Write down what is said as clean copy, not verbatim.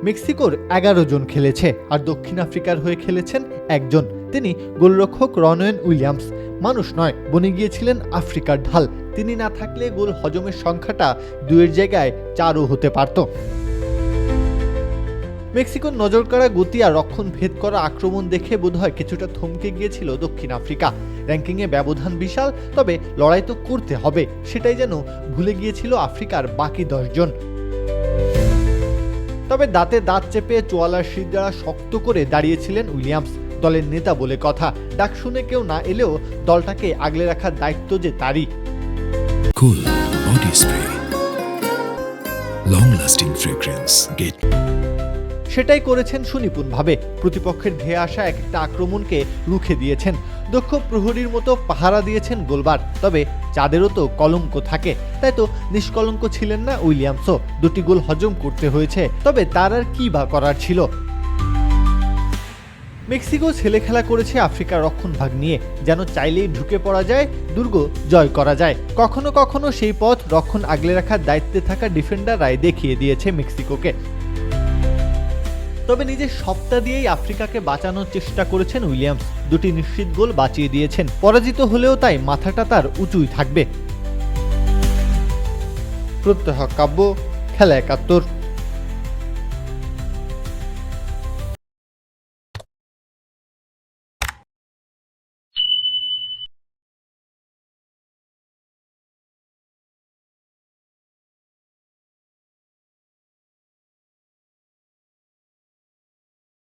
মেক্সিকোর ১১ জন খেলেছে আর দক্ষিণ আফ্রিকার হয়ে খেলেছেন একজন, তিনি গোলরক্ষক রনওয়েন উইলিয়ামস। মানুষ নয়, বনে গিয়েছিলেন আফ্রিকার ঢাল। তিনি না থাকলে গোল হজমের সংখ্যাটা ২-এর জায়গায় ৪ও হতে পারত। মেক্সিকোর নজরকাড়া গতি আর রক্ষণ ভেদ করা আক্রমণ দেখে বোধহয় কিছুটা থমকে গিয়েছিল দক্ষিণ আফ্রিকা। র্যাঙ্কিংয়ে ব্যবধান বিশাল, তবে লড়াই তো করতে হবে, সেটাই যেন ভুলে গিয়েছিল আফ্রিকার বাকি ১০ জন। তবে দাঁতে দাঁত চেপে চোয়ালার শিরদাঁড়া শক্ত করে দাঁড়িয়েছিলেন উইলিয়ামস। দলের নেতা বলে কথা, ডাক শুনে কেউ না এলেও দলটাকে আগলে রাখার দায়িত্ব যে তারই। Cool body spray, long lasting fragrance, get সেটাই করেছেন সুনিপুণভাবে। প্রতিপক্ষের ধেয়ে আসা এক একটা আক্রমণকে রুখে দিয়েছেন। দক্ষ প্রহরীর মতো পাহারা দিয়েছেন গোলবার। তবে চাঁদেরও তো কলঙ্ক থাকে, তাই তো নিষ্কলঙ্ক ছিলেন না উইলিয়ামসও। ২টি গোল হজম করতে হয়েছে, তবে তার আর কি বা করার ছিল। মেক্সিকো ছেলে খেলা করেছে আফ্রিকার রক্ষণভাগ নিয়ে, যেন চাইলেই ঢুকে পড়া যায়, দুর্গ জয় করা যায়। কখনো কখনো সেই পথ রক্ষণ আগলে রাখার দায়িত্বে থাকা ডিফেন্ডাররাই দেখিয়ে দিয়েছে মেক্সিকোকে। তবে নিজের সত্তা দিয়েই আফ্রিকাকে বাঁচানোর চেষ্টা করেছেন উইলিয়ামস। ২টি নিশ্চিত গোল বাঁচিয়ে দিয়েছেন। পরাজিত হলেও তাই মাথাটা তার উঁচুই থাকবে। প্রত্যহ কাব্য, খেলা ৭১।